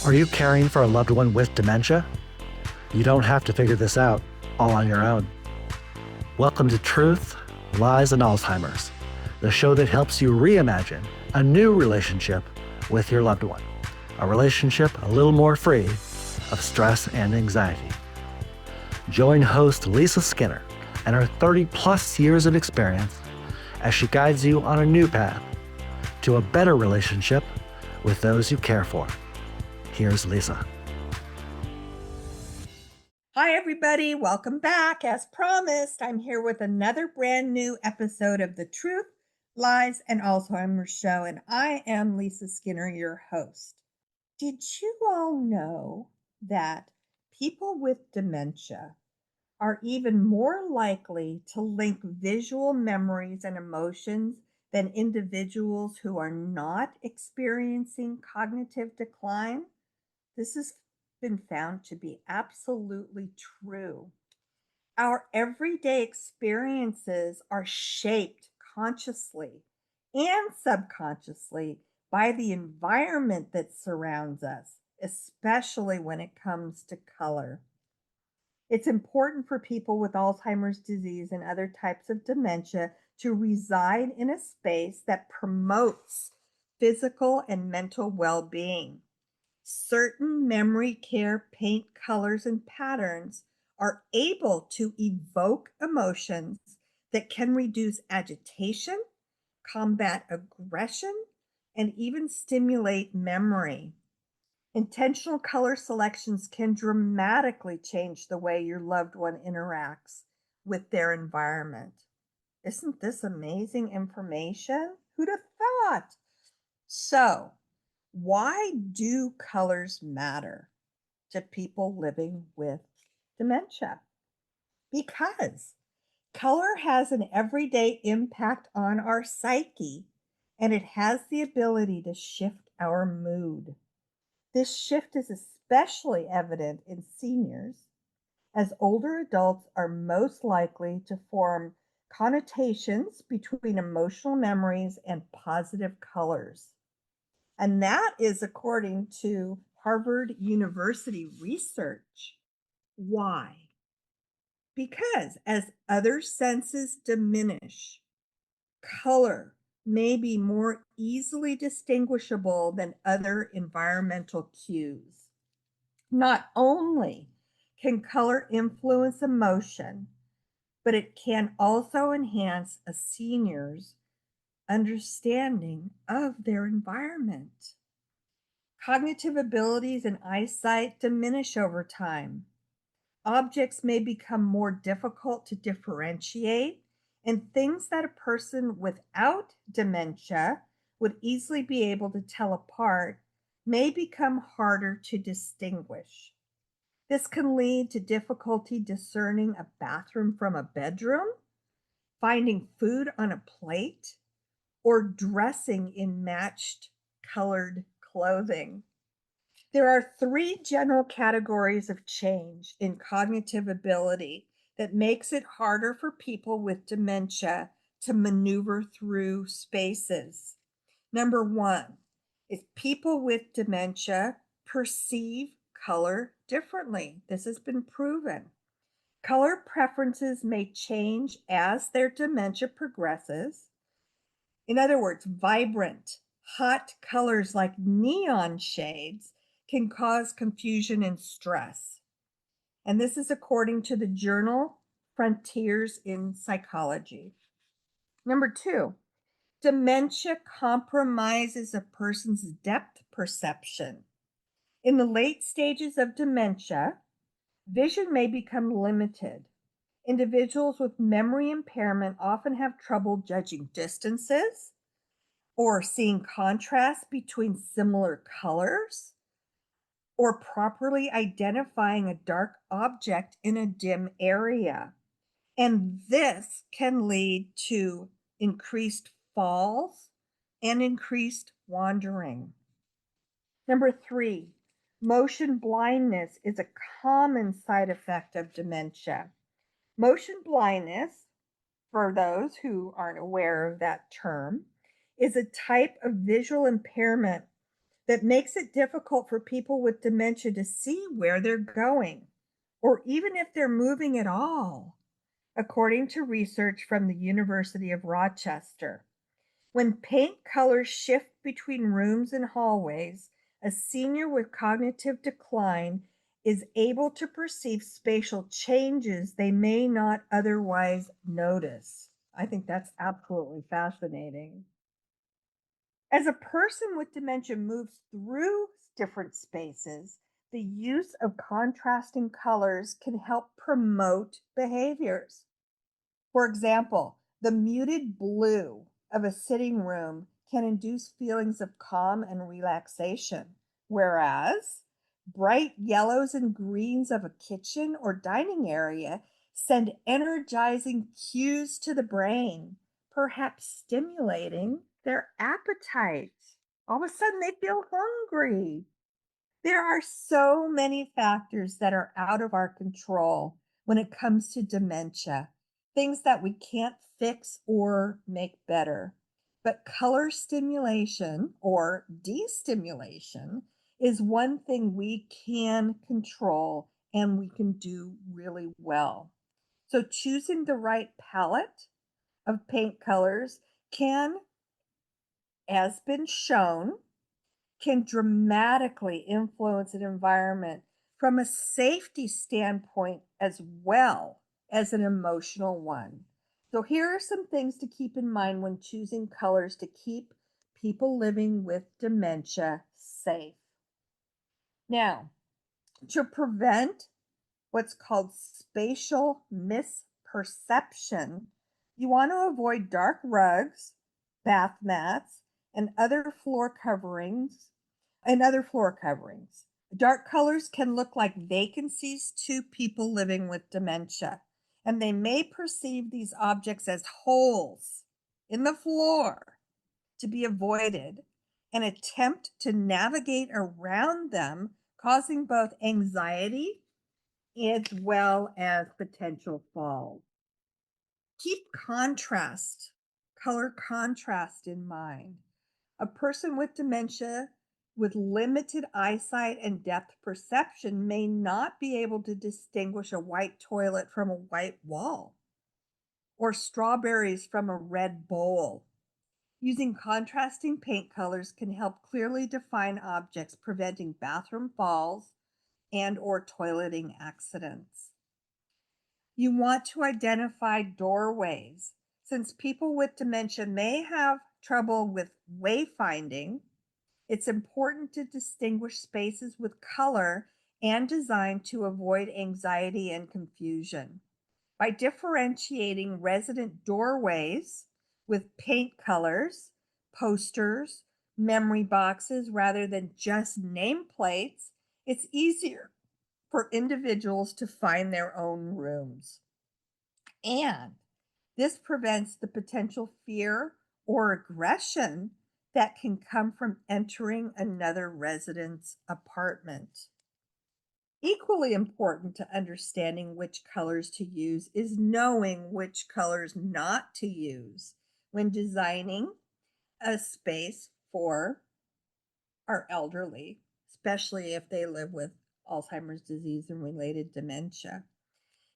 Are you caring for a loved one with dementia? You don't have to figure this out all on your own. Welcome to Truth, Lies, and Alzheimer's, the show that helps you reimagine a new relationship with your loved one, a relationship a little more free of stress and anxiety. Join host Lisa Skinner and her 30-plus years of experience as she guides you on a new path to a better relationship with those you care for. Here's Lisa. Hi, everybody. Welcome back. As promised, I'm here with another brand new episode of the Truth, Lies, and Alzheimer's Show, and I am Lisa Skinner, your host. Did you all know that people with dementia are even more likely to link visual memories and emotions than individuals who are not experiencing cognitive decline? This has been found to be absolutely true. Our everyday experiences are shaped consciously and subconsciously by the environment that surrounds us, especially when it comes to color. It's important for people with Alzheimer's disease and other types of dementia to reside in a space that promotes physical and mental well being. Certain memory care paint colors and patterns are able to evoke emotions that can reduce agitation, combat aggression, and even stimulate memory. Intentional color selections can dramatically change the way your loved one interacts with their environment. Isn't this amazing information? Who'd have thought? So, why do colors matter to people living with dementia? Because color has an everyday impact on our psyche, and it has the ability to shift our mood. This shift is especially evident in seniors, as older adults are most likely to form connotations between emotional memories and positive colors. And that is according to Harvard University research. Why? Because as other senses diminish, color may be more easily distinguishable than other environmental cues. Not only can color influence emotion, but it can also enhance a senior's understanding of their environment. Cognitive abilities and eyesight diminish over time. Objects may become more difficult to differentiate, and things that a person without dementia would easily be able to tell apart may become harder to distinguish. This can lead to difficulty discerning a bathroom from a bedroom, finding food on a plate, or dressing in matched colored clothing. There are three general categories of change in cognitive ability that makes it harder for people with dementia to maneuver through spaces. Number one is people with dementia perceive color differently. This has been proven. Color preferences may change as their dementia progresses. In other words, vibrant, hot colors like neon shades can cause confusion and stress. And this is according to the journal Frontiers in Psychology. Number two, dementia compromises a person's depth perception. In the late stages of dementia, vision may become limited. Individuals with memory impairment often have trouble judging distances or seeing contrast between similar colors or properly identifying a dark object in a dim area. And this can lead to increased falls and increased wandering. Number three, motion blindness is a common side effect of dementia. Motion blindness, for those who aren't aware of that term, is a type of visual impairment that makes it difficult for people with dementia to see where they're going or even if they're moving at all, according to research from the University of Rochester. When paint colors shift between rooms and hallways, a senior with cognitive decline is able to perceive spatial changes they may not otherwise notice. I think that's absolutely fascinating. As a person with dementia moves through different spaces, the use of contrasting colors can help promote behaviors. For example, the muted blue of a sitting room can induce feelings of calm and relaxation, whereas bright yellows and greens of a kitchen or dining area send energizing cues to the brain, perhaps stimulating their appetite. All of a sudden, they feel hungry. There are so many factors that are out of our control when it comes to dementia, things that we can't fix or make better. But color stimulation or destimulation is one thing we can control and we can do really well. So, choosing the right palette of paint colors can, as been shown, can dramatically influence an environment from a safety standpoint as well as an emotional one. So, here are some things to keep in mind when choosing colors to keep people living with dementia safe. Now, to prevent what's called spatial misperception, you want to avoid dark rugs, bath mats, and other floor coverings. Dark colors can look like vacancies to people living with dementia, and they may perceive these objects as holes in the floor to be avoided and attempt to navigate around them, causing both anxiety as well as potential falls. Keep color contrast in mind. A person with dementia with limited eyesight and depth perception may not be able to distinguish a white toilet from a white wall or strawberries from a red bowl. Using contrasting paint colors can help clearly define objects, preventing bathroom falls and or toileting accidents. You want to identify doorways. Since people with dementia may have trouble with wayfinding, it's important to distinguish spaces with color and design to avoid anxiety and confusion. By differentiating resident doorways with paint colors, posters, memory boxes, rather than just nameplates, it's easier for individuals to find their own rooms. And this prevents the potential fear or aggression that can come from entering another resident's apartment. Equally important to understanding which colors to use is knowing which colors not to use when designing a space for our elderly, especially if they live with Alzheimer's disease and related dementia.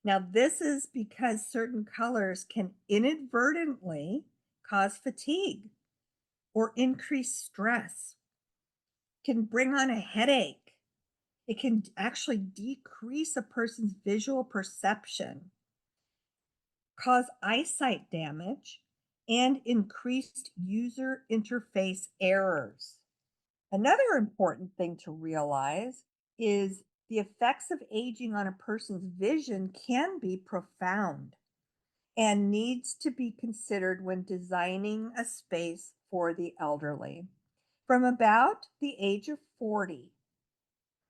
Now, this is because certain colors can inadvertently cause fatigue or increase stress, can bring on a headache. It can actually decrease a person's visual perception, cause eyesight damage, and increased user interface errors. Another important thing to realize is the effects of aging on a person's vision can be profound and needs to be considered when designing a space for the elderly. From about the age of 40,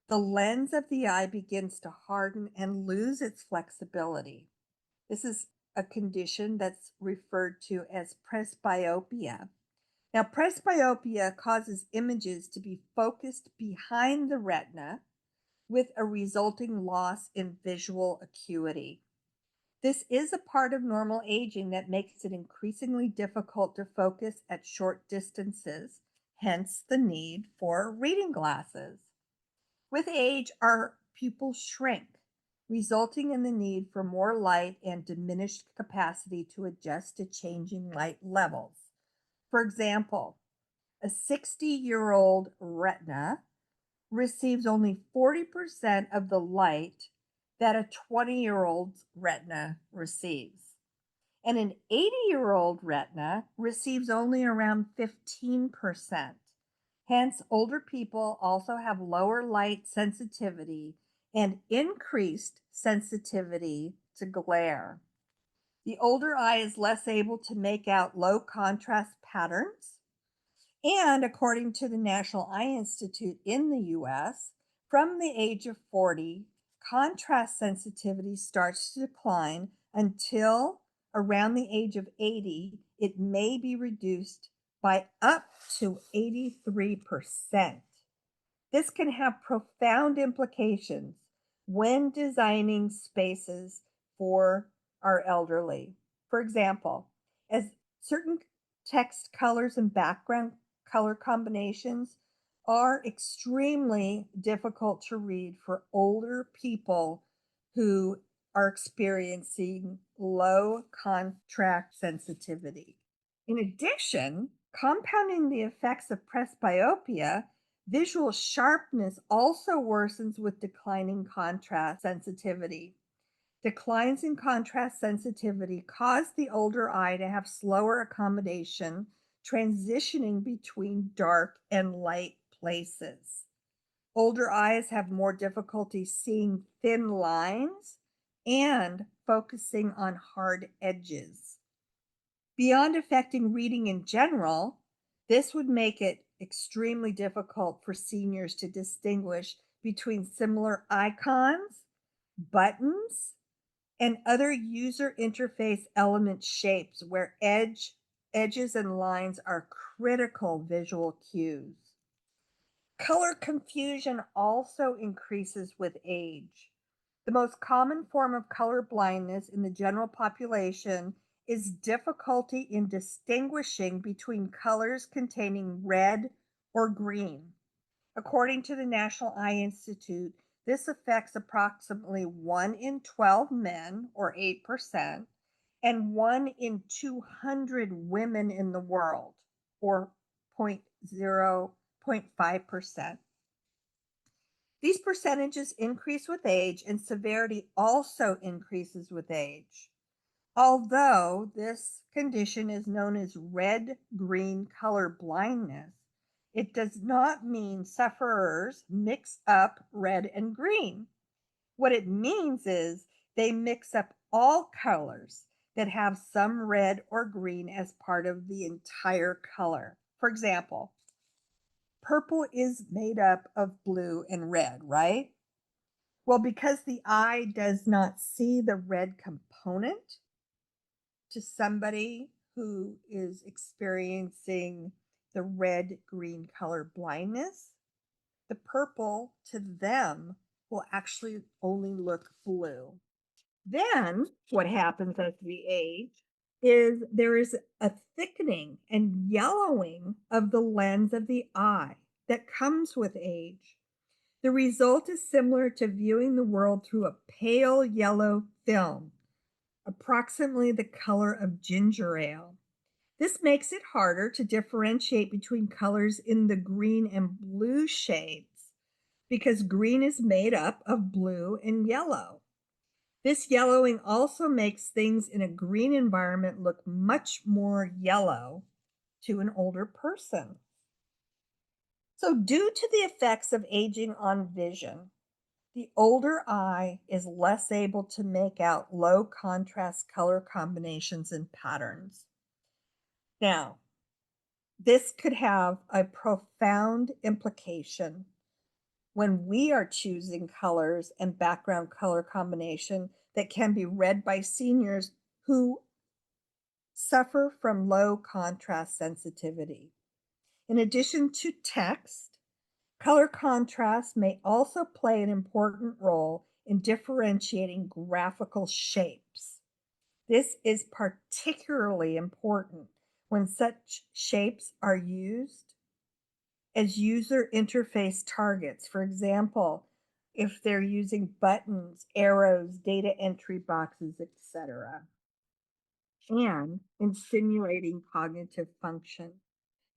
the lens of the eye begins to harden and lose its flexibility. This is a condition that's referred to as presbyopia. Now, presbyopia causes images to be focused behind the retina with a resulting loss in visual acuity. This is a part of normal aging that makes it increasingly difficult to focus at short distances hence the need for reading glasses. With age, our pupils shrink, resulting in the need for more light and diminished capacity to adjust to changing light levels. For example, a 60-year-old retina receives only 40% of the light that a 20-year-old's retina receives. And an 80-year-old retina receives only around 15%. Hence, older people also have lower light sensitivity and increased sensitivity to glare. The older eye is less able to make out low contrast patterns. And according to the National Eye Institute in the US, from the age of 40, contrast sensitivity starts to decline until around the age of 80, it may be reduced by up to 83%. This can have profound implications when designing spaces for our elderly. For example, as certain text colors and background color combinations are extremely difficult to read for older people who are experiencing low contrast sensitivity. In addition, compounding the effects of presbyopia, visual sharpness also worsens with declining contrast sensitivity. Declines in contrast sensitivity cause the older eye to have slower accommodation, transitioning between dark and light places. Older eyes have more difficulty seeing thin lines and focusing on hard edges. Beyond affecting reading in general, this would make it extremely difficult for seniors to distinguish between similar icons, buttons, and other user interface element shapes where edges and lines are critical visual cues. Color confusion also increases with age. The most common form of color blindness in the general population is difficulty in distinguishing between colors containing red or green. According to the National Eye Institute, this affects approximately 1 in 12 men, or 8%, and 1 in 200 women in the world, or 0.5%. These percentages increase with age, and severity also increases with age. Although this condition is known as red-green color blindness, it does not mean sufferers mix up red and green. What it means is they mix up all colors that have some red or green as part of the entire color. For example, purple is made up of blue and red, right? Well, because the eye does not see the red component, to somebody who is experiencing the red green color blindness, the purple to them will actually only look blue. Then what happens as we age is there is a thickening and yellowing of the lens of the eye that comes with age. The result is similar to viewing the world through a pale yellow film, approximately the color of ginger ale. This makes it harder to differentiate between colors in the green and blue shades because green is made up of blue and yellow. This yellowing also makes things in a green environment look much more yellow to an older person. So, due to the effects of aging on vision, the older eye is less able to make out low contrast color combinations and patterns. Now, this could have a profound implication when we are choosing colors and background color combination that can be read by seniors who suffer from low contrast sensitivity. In addition to text, color contrast may also play an important role in differentiating graphical shapes. This is particularly important when such shapes are used as user interface targets. For example, if they're using buttons, arrows, data entry boxes, etc., and in simulating cognitive function.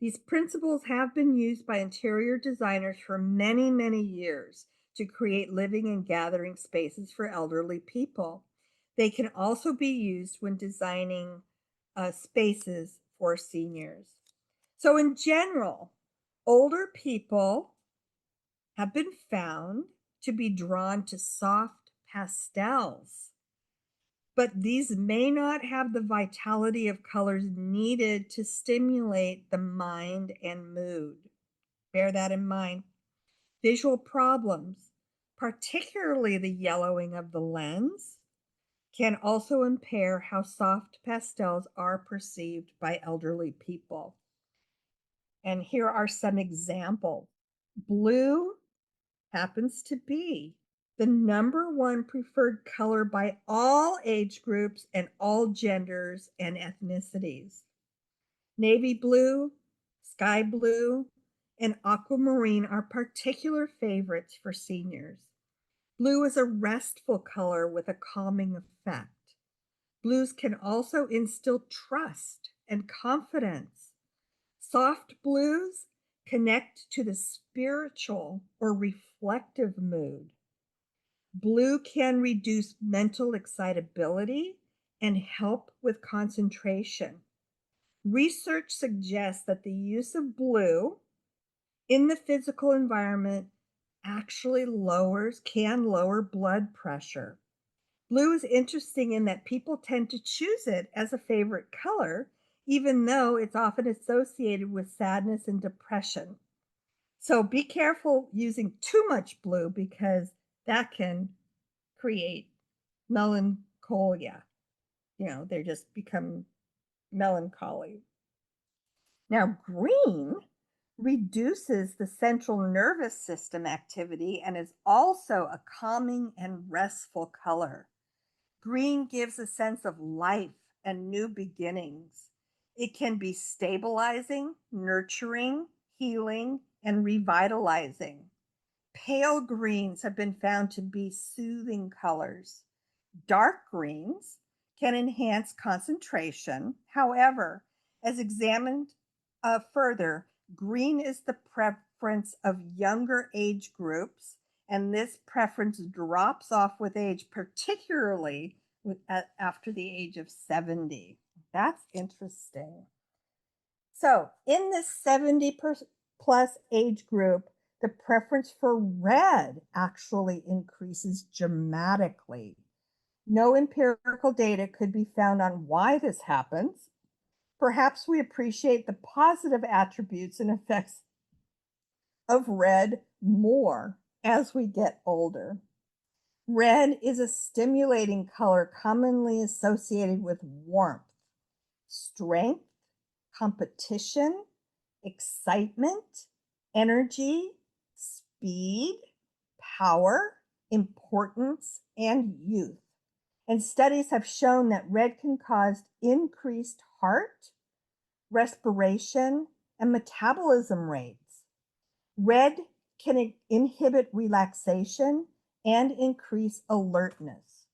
These principles have been used by interior designers for many, many years to create living and gathering spaces for elderly people. They can also be used when designing spaces for seniors. So, in general, older people have been found to be drawn to soft pastels, but these may not have the vitality of colors needed to stimulate the mind and mood. Bear that in mind. Visual problems, particularly the yellowing of the lens, can also impair how soft pastels are perceived by elderly people. And here are some examples. Blue happens to be the number one preferred color by all age groups and all genders and ethnicities. Navy blue, sky blue, and aquamarine are particular favorites for seniors. Blue is a restful color with a calming effect. Blues can also instill trust and confidence. Soft blues connect to the spiritual or reflective mood. Blue can reduce mental excitability and help with concentration. Research suggests that the use of blue in the physical environment actually can lower blood pressure. Blue is interesting in that people tend to choose it as a favorite color, even though it's often associated with sadness and depression. So be careful using too much blue because that can create melancholia. They just become melancholy. Now, green reduces the central nervous system activity and is also a calming and restful color. Green gives a sense of life and new beginnings. It can be stabilizing, nurturing, healing, and revitalizing. Pale greens have been found to be soothing colors. Dark greens can enhance concentration. However, as examined further, green is the preference of younger age groups, and this preference drops off with age, particularly after the age of 70. That's interesting. So, in this 70 plus age group, the preference for red actually increases dramatically. No empirical data could be found on why this happens. Perhaps we appreciate the positive attributes and effects of red more as we get older. Red is a stimulating color commonly associated with warmth, strength, competition, excitement, energy, speed, power, importance, and youth. And studies have shown that red can cause increased heart, respiration, and metabolism rates. Red can inhibit relaxation and increase alertness.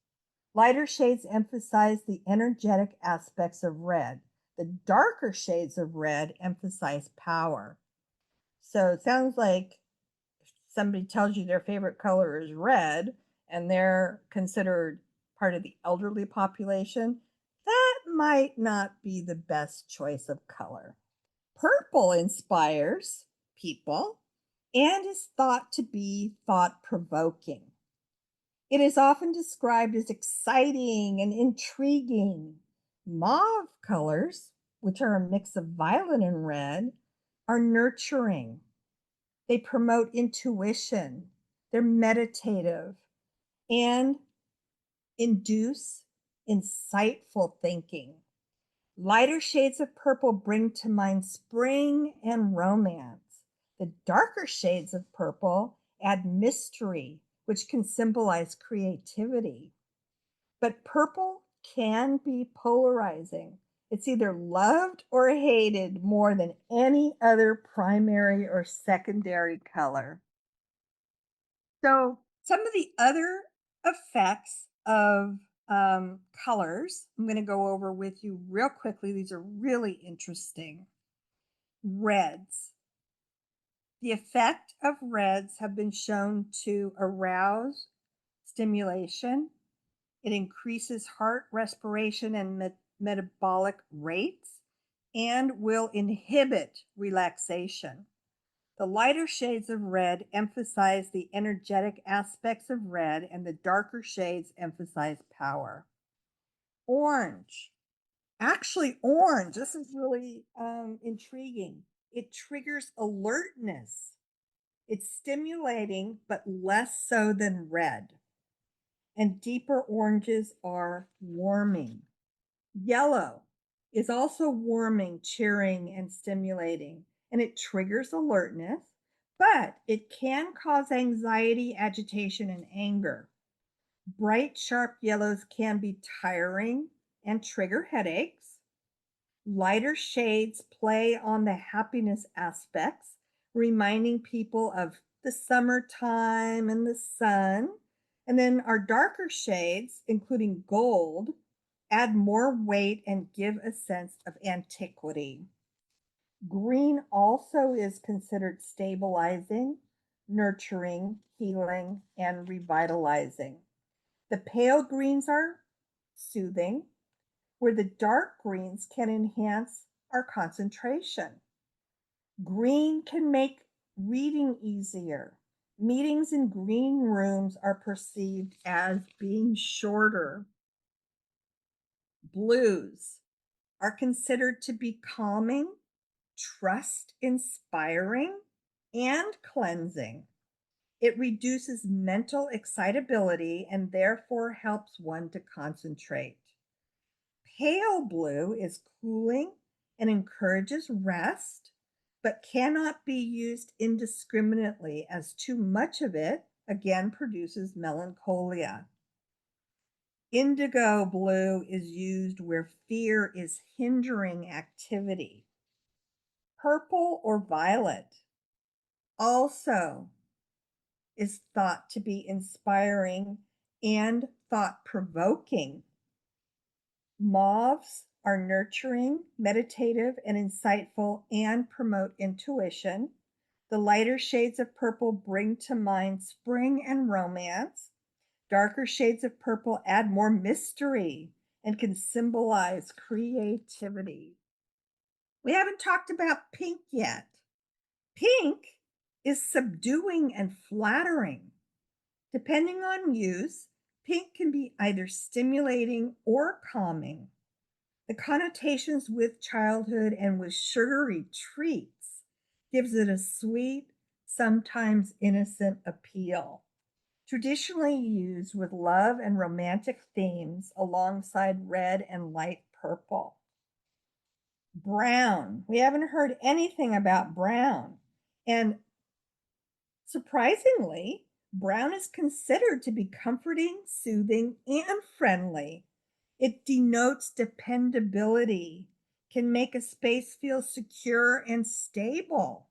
Lighter shades emphasize the energetic aspects of red. The darker shades of red emphasize power. So it sounds like if somebody tells you their favorite color is red and they're considered part of the elderly population, that might not be the best choice of color. Purple inspires people and is thought to be thought provoking. It is often described as exciting and intriguing. Mauve colors, which are a mix of violet and red, are nurturing. They promote intuition, they're meditative, and induce insightful thinking. Lighter shades of purple bring to mind spring and romance. The darker shades of purple add mystery, which can symbolize creativity. But purple can be polarizing. It's either loved or hated more than any other primary or secondary color. So, some of the other effects of colors, I'm going to go over with you real quickly. These are really interesting. Reds. The effect of reds have been shown to arouse stimulation. It increases heart, respiration, and metabolic rates and will inhibit relaxation. The lighter shades of red emphasize the energetic aspects of red, and the darker shades emphasize power. Orange. Actually, orange, this is really intriguing. It triggers alertness. It's stimulating, but less so than red. And deeper oranges are warming. Yellow is also warming, cheering, and stimulating, and it triggers alertness, but it can cause anxiety, agitation, and anger. Bright, sharp yellows can be tiring and trigger headaches. Lighter shades play on the happiness aspects, reminding people of the summertime and the sun. And then our darker shades, including gold, add more weight and give a sense of antiquity. Green also is considered stabilizing, nurturing, healing, and revitalizing. The pale greens are soothing, where the dark greens can enhance our concentration. Green can make reading easier. Meetings in green rooms are perceived as being shorter. Blues are considered to be calming, trust inspiring, and cleansing. It reduces mental excitability and therefore helps one to concentrate. Pale blue is cooling and encourages rest, but cannot be used indiscriminately, as too much of it again produces melancholia. Indigo blue is used where fear is hindering activity. Purple or violet also is thought to be inspiring and thought provoking. Mauves are nurturing, meditative, and insightful and promote intuition. The lighter shades of purple bring to mind spring and romance. Darker shades of purple add more mystery and can symbolize creativity. We haven't talked about pink yet. Pink is subduing and flattering. Depending on use, pink can be either stimulating or calming. The connotations with childhood and with sugary treats gives it a sweet, sometimes innocent appeal. Traditionally used with love and romantic themes alongside red and light purple. Brown. We haven't heard anything about brown. And surprisingly, brown is considered to be comforting, soothing, and friendly. It denotes dependability, can make a space feel secure and stable.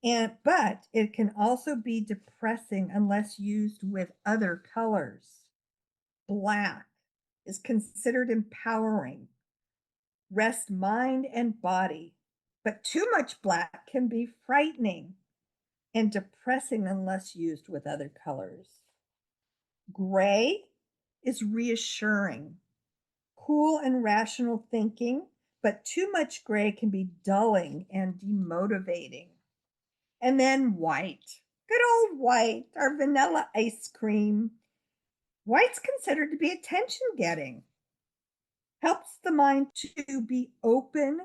But it can also be depressing unless used with other colors. Black is considered empowering, rest mind and body, but too much black can be frightening and depressing unless used with other colors. Gray is reassuring, cool and rational thinking, but too much gray can be dulling and demotivating. And then white, good old white, our vanilla ice cream. White's considered to be attention getting, helps the mind to be open,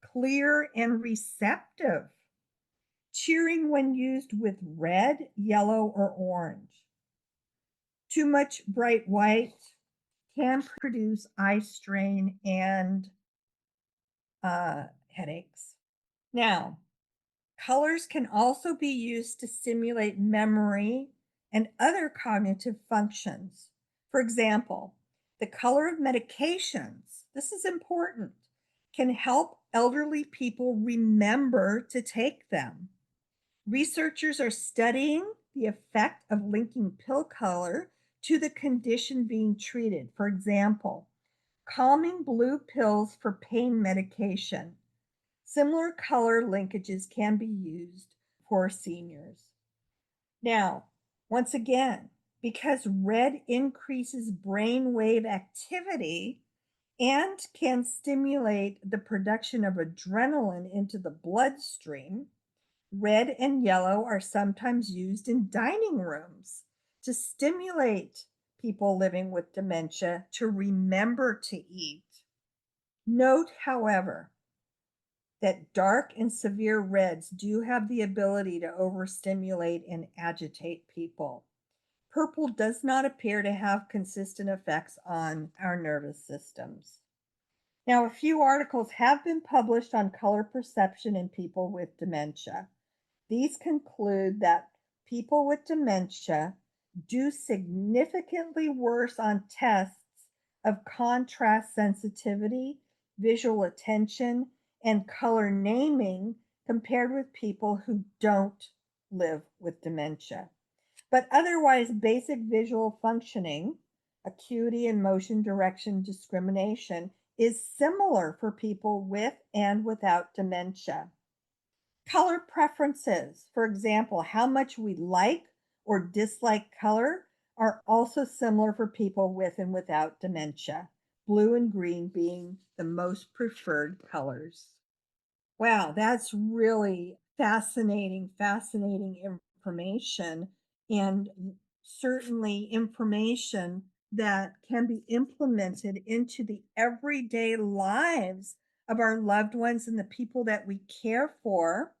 clear, and receptive, cheering when used with red, yellow, or orange. Too much bright white can produce eye strain and headaches. Now, colors can also be used to stimulate memory and other cognitive functions. For example, the color of medications, this is important. can help elderly people remember to take them. Researchers are studying the effect of linking pill color to the condition being treated. For example, calming blue pills for pain medication. Similar color linkages can be used for seniors. Now, once again, because red increases brainwave activity and can stimulate the production of adrenaline into the bloodstream, red and yellow are sometimes used in dining rooms to stimulate people living with dementia to remember to eat. Note, however, that dark and severe reds do have the ability to overstimulate and agitate people. Purple does not appear to have consistent effects on our nervous systems. Now, a few articles have been published on color perception in people with dementia. These conclude that people with dementia do significantly worse on tests of contrast sensitivity, visual attention, and color naming compared with people who don't live with dementia. But otherwise, basic visual functioning, acuity, and motion direction discrimination is similar for people with and without dementia. Color preferences, for example, how much we like or dislike color, are also similar for people with and without dementia, blue and green being the most preferred colors. Wow, that's really fascinating information, and certainly information that can be implemented into the everyday lives of our loved ones and the people that we care for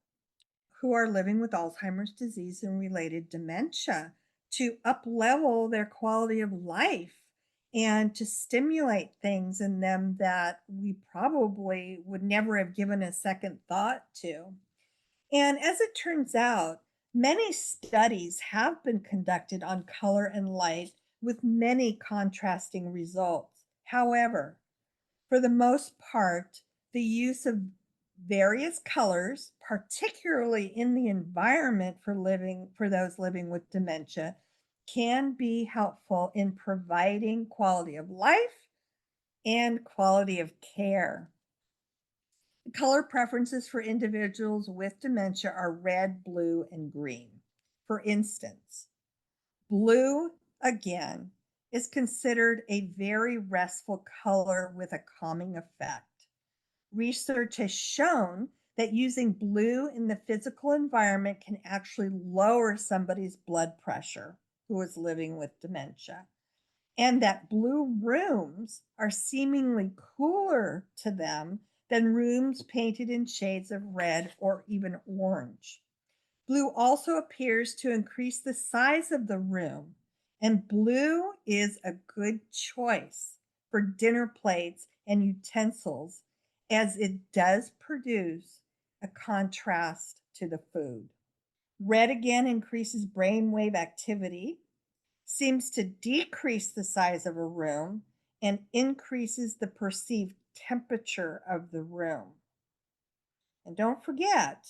who are living with Alzheimer's disease and related dementia to uplevel their quality of life and to stimulate things in them that we probably would never have given a second thought to. And as it turns out, many studies have been conducted on color and light with many contrasting results. However, for the most part, the use of various colors, particularly in the environment for those living with dementia, can be helpful in providing quality of life and quality of care. Color preferences for individuals with dementia are red, blue, and green. For instance, blue, again, is considered a very restful color with a calming effect. Research has shown that using blue in the physical environment can actually lower somebody's blood pressure who is living with dementia, and that blue rooms are seemingly cooler to them than rooms painted in shades of red or even orange. Blue also appears to increase the size of the room, and blue is a good choice for dinner plates and utensils as it does produce a contrast to the food. Red again increases brainwave activity, seems to decrease the size of a room, and increases the perceived temperature of the room. And don't forget,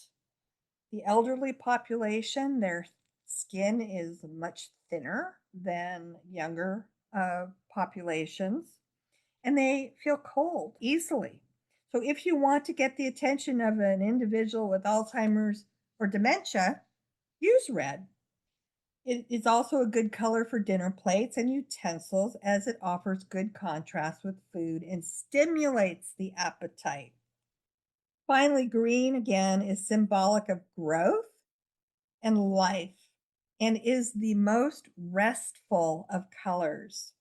the elderly population, their skin is much thinner than younger populations, and they feel cold easily. So, if you want to get the attention of an individual with Alzheimer's or dementia, use red. It is also a good color for dinner plates and utensils as it offers good contrast with food and stimulates the appetite. Finally, green again is symbolic of growth and life and is the most restful of colors.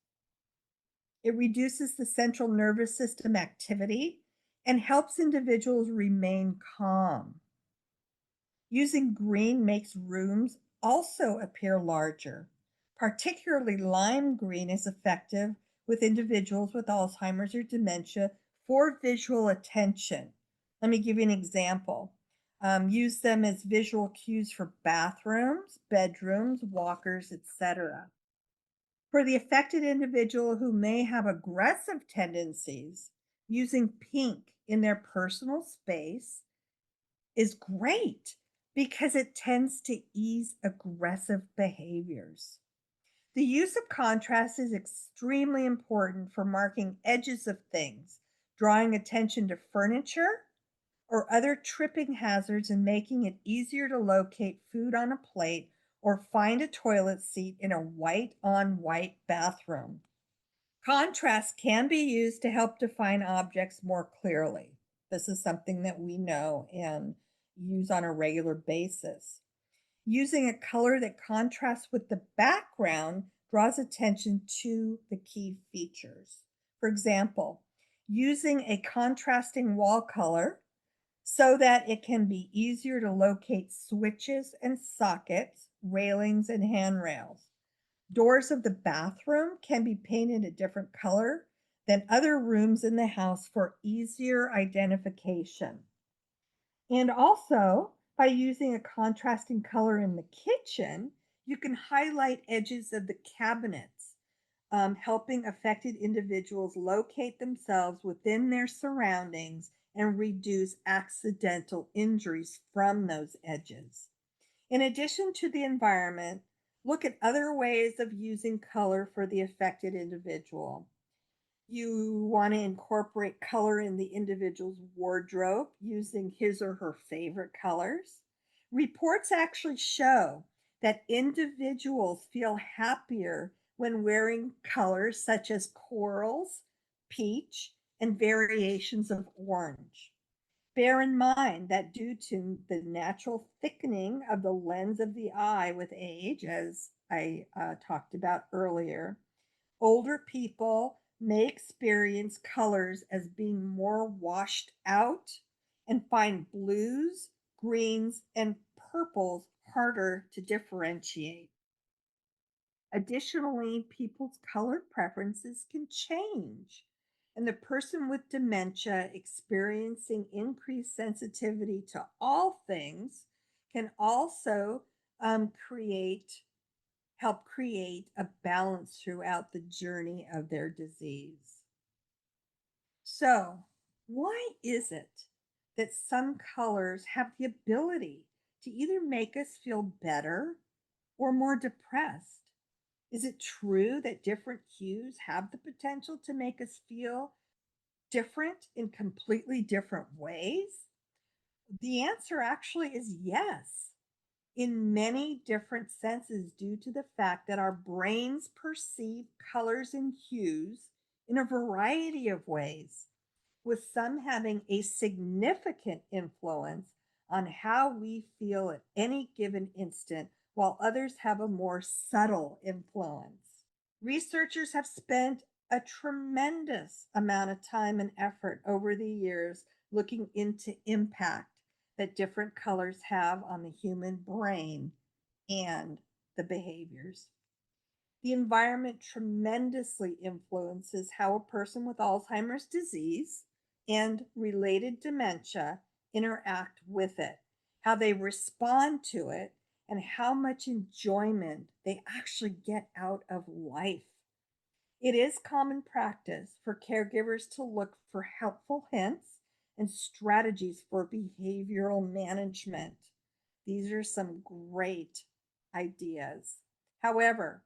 It reduces the central nervous system activity and helps individuals remain calm. Using green makes rooms also appear larger. Particularly lime green is effective with individuals with Alzheimer's or dementia for visual attention. Let me give you an example. Use them as visual cues for bathrooms, bedrooms, walkers, etc. For the affected individual who may have aggressive tendencies, using pink in their personal space is great because it tends to ease aggressive behaviors. The use of contrast is extremely important for marking edges of things, drawing attention to furniture or other tripping hazards, and making it easier to locate food on a plate or find a toilet seat in a white on white bathroom. Contrast can be used to help define objects more clearly. This is something that we know and use on a regular basis. Using a color that contrasts with the background draws attention to the key features. For example, using a contrasting wall color so that it can be easier to locate switches and sockets, railings, and handrails. Doors of the bathroom can be painted a different color than other rooms in the house for easier identification. And also, by using a contrasting color in the kitchen, you can highlight edges of the cabinets, helping affected individuals locate themselves within their surroundings and reduce accidental injuries from those edges. In addition to the environment, look at other ways of using color for the affected individual. You want to incorporate color in the individual's wardrobe using his or her favorite colors. Reports actually show that individuals feel happier when wearing colors such as corals, peach, and variations of orange. Bear in mind that due to the natural thickening of the lens of the eye with age, as I talked about earlier, older people may experience colors as being more washed out and find blues, greens, and purples harder to differentiate. Additionally, people's color preferences can change. And the person with dementia experiencing increased sensitivity to all things can also create help create a balance throughout the journey of their disease. So, why is it that some colors have the ability to either make us feel better or more depressed? Is it true that different hues have the potential to make us feel different in completely different ways? The answer actually is yes, in many different senses, due to the fact that our brains perceive colors and hues in a variety of ways, with some having a significant influence on how we feel at any given instant, while others have a more subtle influence. Researchers have spent a tremendous amount of time and effort over the years looking into impact that different colors have on the human brain and the behaviors. The environment tremendously influences how a person with Alzheimer's disease and related dementia interact with it, how they respond to it, and how much enjoyment they actually get out of life. It is common practice for caregivers to look for helpful hints and strategies for behavioral management. These are some great ideas. However,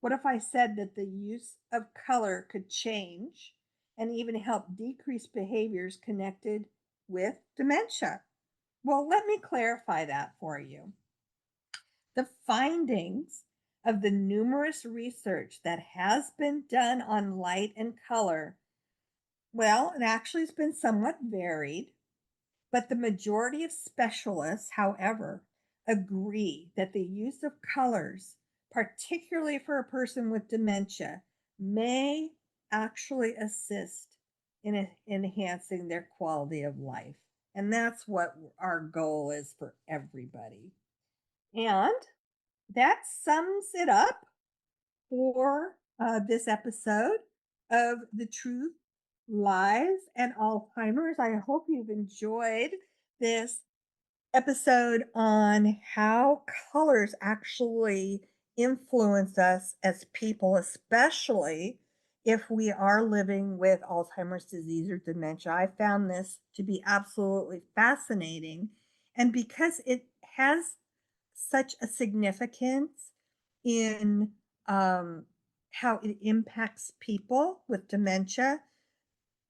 what if I said that the use of color could change and even help decrease behaviors connected with dementia? Well, let me clarify that for you. The findings of the numerous research that has been done on light and color, well, it actually has been somewhat varied, but the majority of specialists, however, agree that the use of colors, particularly for a person with dementia, may actually assist in enhancing their quality of life. And that's what our goal is for everybody. And that sums it up for this episode of The Truth, Lies, and Alzheimer's. I hope you've enjoyed this episode on how colors actually influence us as people, especially if we are living with Alzheimer's disease or dementia. I found this to be absolutely fascinating. And because it has such a significance in how it impacts people with dementia,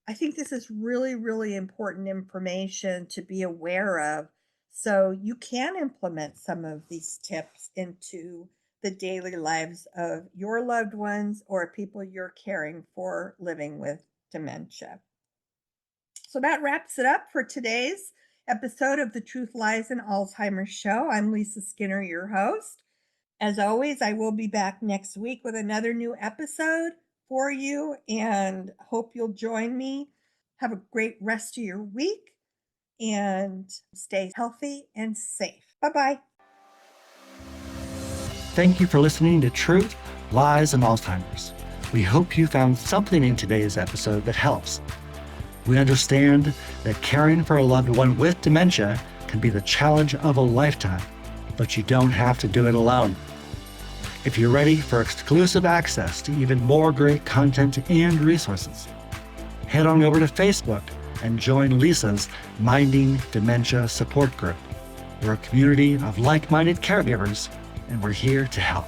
I think this is really, really important information to be aware of. So you can implement some of these tips into the daily lives of your loved ones or people you're caring for living with dementia. So that wraps it up for today's episode of the Truth, Lies, and Alzheimer's Show. I'm Lisa Skinner, your host. As always, I will be back next week with another new episode for you and hope you'll join me. Have a great rest of your week and stay healthy and safe. Bye-bye. Thank you for listening to Truth, Lies, and Alzheimer's. We hope you found something in today's episode that helps. We understand that caring for a loved one with dementia can be the challenge of a lifetime, but you don't have to do it alone. If you're ready for exclusive access to even more great content and resources, head on over to Facebook and join Lisa's Minding Dementia support group. We're a community of like-minded caregivers, and we're here to help.